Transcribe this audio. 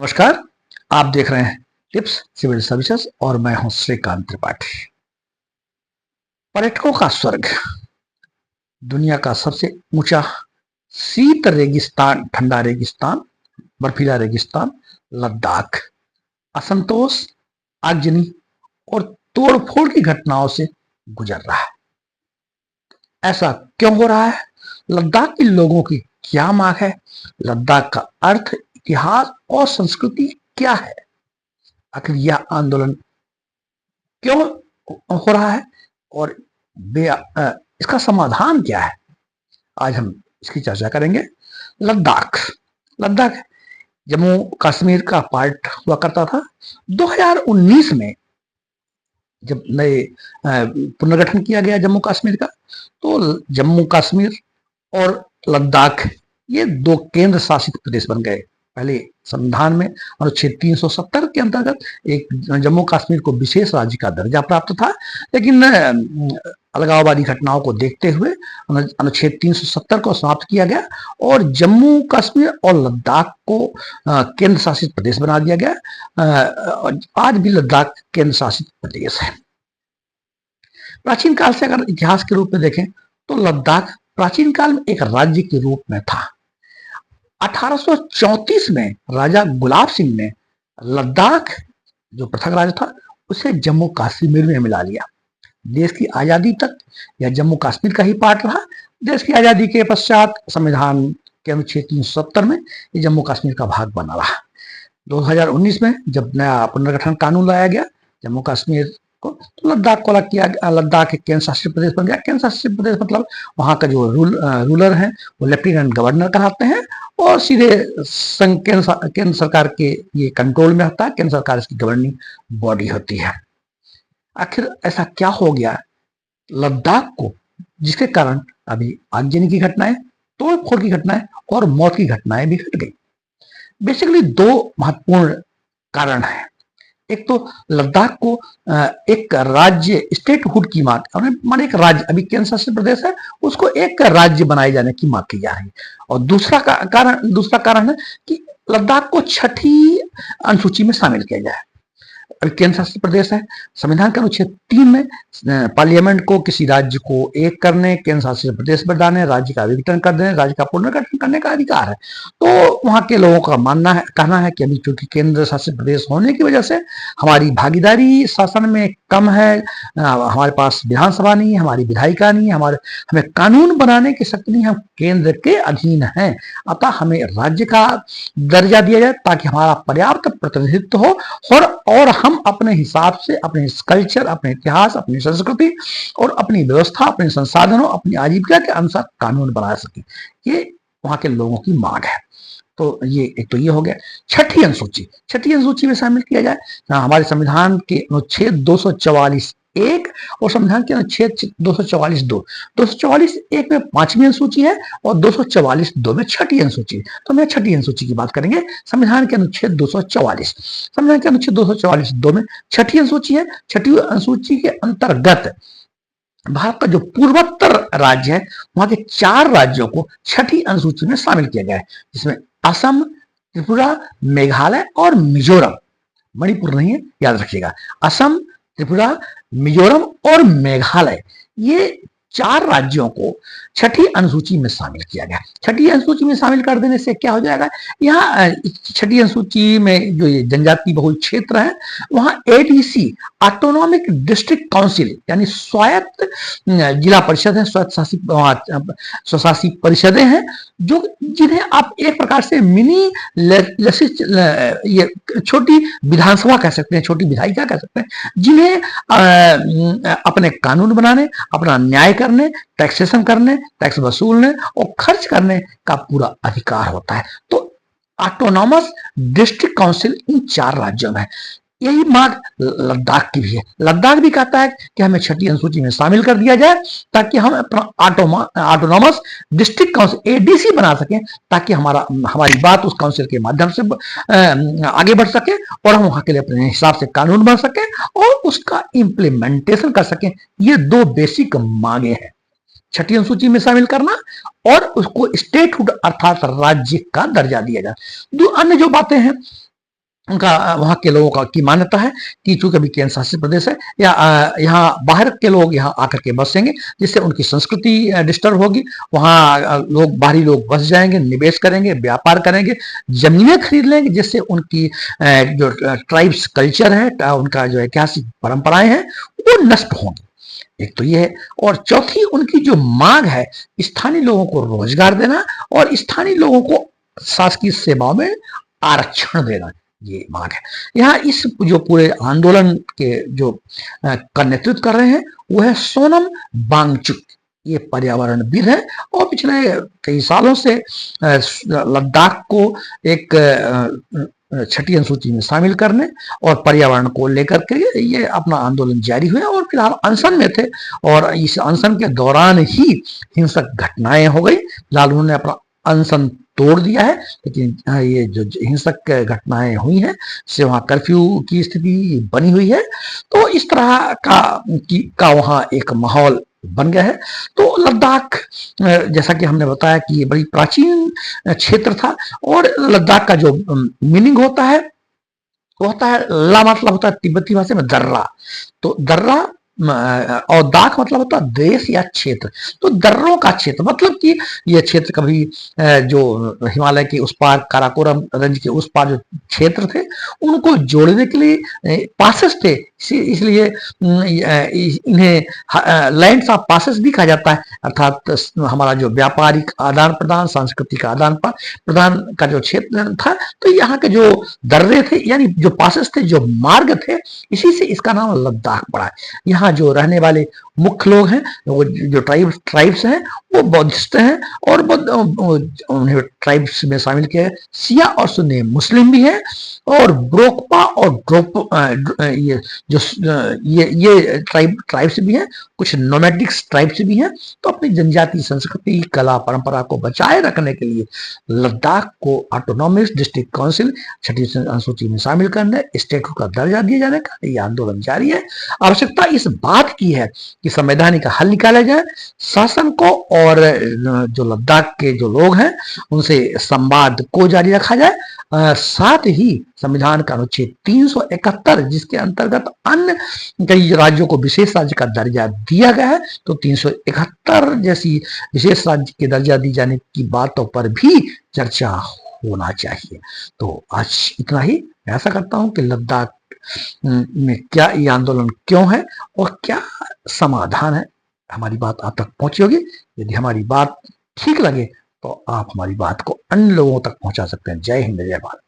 नमस्कार। आप देख रहे हैं टिप्स सिविल सर्विसेज और मैं हूं श्रीकांत त्रिपाठी। पर्यटकों का स्वर्ग, दुनिया का सबसे ऊंचा शीत रेगिस्तान, ठंडा रेगिस्तान, बर्फीला रेगिस्तान लद्दाख असंतोष, आगजनी और तोड़फोड़ की घटनाओं से गुजर रहा है। ऐसा क्यों हो रहा है? लद्दाख के लोगों की क्या मांग है? लद्दाख का अर्थ, इतिहास और संस्कृति क्या है? आखिर यह आंदोलन क्यों हो रहा है और इसका समाधान क्या है? आज हम इसकी चर्चा करेंगे। लद्दाख लद्दाख जम्मू कश्मीर का पार्ट हुआ करता था। 2019 में जब नए पुनर्गठन किया गया जम्मू कश्मीर का, तो जम्मू कश्मीर और लद्दाख ये दो केंद्र शासित प्रदेश बन गए। पहले संविधान में अनुच्छेद 370 के अंतर्गत एक जम्मू कश्मीर को विशेष राज्य का दर्जा प्राप्त था, लेकिन अलगाववादी घटनाओं को देखते हुए अनुच्छेद 370 को समाप्त किया गया और जम्मू कश्मीर और लद्दाख को केंद्र शासित प्रदेश बना दिया गया। आज भी लद्दाख केंद्र शासित प्रदेश है। प्राचीन काल से अगर इतिहास के रूप में देखें तो लद्दाख प्राचीन काल में एक राज्य के रूप में था। 1834 में राजा गुलाब सिंह ने लद्दाख जो पृथक राज्य था उसे जम्मू कश्मीर में मिला लिया। देश की आजादी तक यह जम्मू कश्मीर का ही पार्ट रहा। देश की आजादी के पश्चात संविधान के अनुच्छेद 370 में ये जम्मू कश्मीर का भाग बना रहा। 2019 में जब नया पुनर्गठन कानून लाया गया जम्मू कश्मीर को, तो लद्दाख को अलग किया। लद्दाख एक केंद्र शासित प्रदेश बन गया। केंद्र शासित प्रदेश मतलब वहां का जो रूलर है वो लेफ्टिनेंट गवर्नर कहलाते हैं और सीधे केंद्र सरकार के ये कंट्रोल में होता है। केंद्र सरकार इसकी गवर्निंग बॉडी होती है। आखिर ऐसा क्या हो गया लद्दाख को जिसके कारण अभी आगजनी की घटनाएं, तोड़फोड़ की घटनाएं और मौत की घटनाएं भी घट गई? बेसिकली दो महत्वपूर्ण कारण है। एक तो लद्दाख को एक राज्य, स्टेटहुड की मांग, माने एक राज्य, अभी केंद्र शासित प्रदेश है उसको एक राज्य बनाए जाने की मांग की जा रही है। और दूसरा कारण है कि लद्दाख को छठी अनुसूची में शामिल किया जाए। अभी केंद्र शासित प्रदेश है, संविधान के अनुच्छेद 3 में पार्लियामेंट को किसी राज्य को एक करने, केंद्र शासित प्रदेश बनाने, राज्य का विघटन कर देने, राज्य का पुनर्गठन करने का अधिकार है। तो वहां के लोगों का कहना है कि अभी चूंकि केंद्र शासित प्रदेश होने की वजह से हमारी भागीदारी शासन में कम है, हमारे पास विधानसभा नहीं है, हमारी विधायिका नहीं है, हमें कानून बनाने की शक्ति नहीं, हम केंद्र के अधीन हैं, अतः हमें राज्य का दर्जा दिया जाए ताकि हमारा पर्याप्त प्रतिनिधित्व हो और हम अपने हिसाब से अपने कल्चर, अपने इतिहास, अपनी संस्कृति और अपनी व्यवस्था, अपने संसाधनों, अपनी आजीविका के अनुसार कानून बना सके। ये वहां के लोगों की मांग है। तो ये एक तो ये हो गया। छठी अनुसूची में शामिल किया जाए। हमारे संविधान के अनुच्छेद 244(1) और संविधान के अनुच्छेद 244(2). 244(1) में 5वीं अनुसूची है और 244(2) में छठी अनुसूची। तो मैं छठी अनुसूची की बात करेंगे। संविधान के अनुच्छेद 244, संविधान के अनुच्छेद 244(2) में छठी अनुसूची है। छठी अनुसूची के अंतर्गत भारत का जो पूर्वोत्तर राज्य है वहां के 4 राज्यों को छठी अनुसूची में शामिल किया गया है, जिसमें असम, त्रिपुरा, मेघालय और मिजोरम। मणिपुर नहीं है, याद रखिएगा। असम, त्रिपुरा, मिजोरम और मेघालय, ये 4 राज्यों को छठी अनुसूची में शामिल किया गया। छठी अनुसूची में शामिल कर देने से क्या हो जाएगा, यहाँ छठी अनुसूची में जो ये जनजाति बहुल क्षेत्र है वहां एडीसी, ऑटोनॉमिक डिस्ट्रिक्ट काउंसिल, यानी स्वायत्त जिला परिषद है, स्वशासी परिषदें हैं, जो जिन्हें आप एक प्रकार से मिनी ये छोटी विधानसभा कह सकते हैं, छोटी विधायिका कह सकते हैं, जिन्हें अपने कानून बनाने, अपना न्याय करने, टैक्सेशन करने, टैक्स वसूलने और खर्च करने का पूरा अधिकार होता है। तो ऑटोनॉमस डिस्ट्रिक्ट काउंसिल इन 4 राज्यों में है। यही मांग लद्दाख की भी है। लद्दाख भी कहता है कि हमें छठी अनुसूची में शामिल कर दिया जाए ताकि हम अपना ऑटोनॉमस डिस्ट्रिक्ट काउंसिल एडीसी बना सकें, ताकि हमारी बात उस काउंसिल के माध्यम से आगे बढ़ सके और हम वहां के लिए अपने हिसाब से कानून बना सकें और उसका इम्प्लीमेंटेशन कर सकें। ये 2 बेसिक मांगे हैं, छठी अनुसूची में शामिल करना और उसको स्टेटहुड अर्थात राज्य का दर्जा दिया जाए। 2 अन्य जो बातें हैं उनका वहाँ के लोगों का की मान्यता है कि चूंकि अभी केंद्र शासित प्रदेश है या यहाँ बाहर के लोग यहाँ आकर के बसेंगे, जिससे उनकी संस्कृति डिस्टर्ब होगी। वहाँ लोग बाहरी लोग बस जाएंगे, निवेश करेंगे, व्यापार करेंगे, जमीनें खरीद लेंगे, जिससे उनकी जो ट्राइब्स कल्चर है, उनका जो ऐतिहासिक परंपराएं हैं वो नष्ट होंगी। एक तो ये है, और चौथी उनकी जो मांग है स्थानीय लोगों को रोजगार देना और स्थानीय लोगों को शासकीय सेवाओं में आरक्षण देना, ये मांग है। यहाँ इस जो पूरे आंदोलन के जो का नेतृत्व कर रहे हैं वो है सोनम वांगचुक। ये पर्यावरणविद है और पिछले कई सालों से लद्दाख को एक छठी अनुसूची में शामिल करने और पर्यावरण को लेकर के ये अपना आंदोलन जारी हुआ और फिलहाल अनशन में थे, और इस अनशन के दौरान ही हिंसक घटनाएं हो गई। फिलहाल उन्होंने अपना अनशन तोड़ दिया है, लेकिन ये जो हिंसक घटनाएं हुई हैं इससे वहाँ कर्फ्यू की स्थिति बनी हुई है। तो इस तरह का वहाँ एक माहौल बन गया है। तो लद्दाख, जैसा कि हमने बताया कि ये बड़ी प्राचीन क्षेत्र था, और लद्दाख का जो मीनिंग होता है वो होता है, ला मतलब होता है तिब्बती भाषा में दर्रा, तो दर्रा, और दाख मतलब होता है देश या क्षेत्र। तो दर्रों का क्षेत्र मतलब कि यह क्षेत्र कभी जो हिमालय के उस पार काराकोरम रेंज के उस पार जो क्षेत्र थे उनको जोड़ने के लिए पासेस थे, इसलिए इन्हें लैंड्स ऑफ पासेस भी कहा जाता है। अर्थात हमारा जो व्यापारिक आदान प्रदान, सांस्कृतिक आदान प्रदान का जो क्षेत्र था, तो यहाँ के जो दर्रे थे यानी जो पासेस थे, जो मार्ग थे, इसी से इसका नाम लद्दाख पड़ा है। यहाँ जो रहने वाले मुख्य लोग हैं, वो जो ट्राइब्स हैं वो बौद्धिस्ट हैं, और उन्हें ट्राइब्स में शामिल किया है। सिया और सुन्नी मुस्लिम भी हैं, और ब्रोकपा और ये ट्राइब्स भी हैं, कुछ नोमैडिक्स ट्राइब्स भी हैं। तो अपनी जनजातीय संस्कृति, कला, परंपरा को बचाए रखने के लिए लद्दाख को ऑटोनॉमस डिस्ट्रिक्ट काउंसिल छठी अनुसूची में शामिल करने, स्टेटहुड का दर्जा दिए जाने का ये आंदोलन जारी है। आवश्यकता इस बात की है कि संवैधानिक हल निकाला जाए, शासन को और जो लद्दाख के जो लोग हैं उनसे संवाद को जारी रखा जाए। साथ ही संविधान का अनुच्छेद 371 जिसके अंतर्गत अन्य कई राज्यों को विशेष राज्य का दर्जा दिया गया है, तो 371 जैसी विशेष राज्य के दर्जा दी जाने की बातों पर भी चर्चा होना चाहिए। तो आज इतना ही। मैं ऐसा करता हूं कि लद्दाख में क्या ये आंदोलन क्यों है और क्या समाधान है, हमारी बात आप तक पहुंची होगी। यदि हमारी बात ठीक लगे तो आप हमारी बात को अन्य लोगों तक पहुंचा सकते हैं। जय हिंद, जय भारत।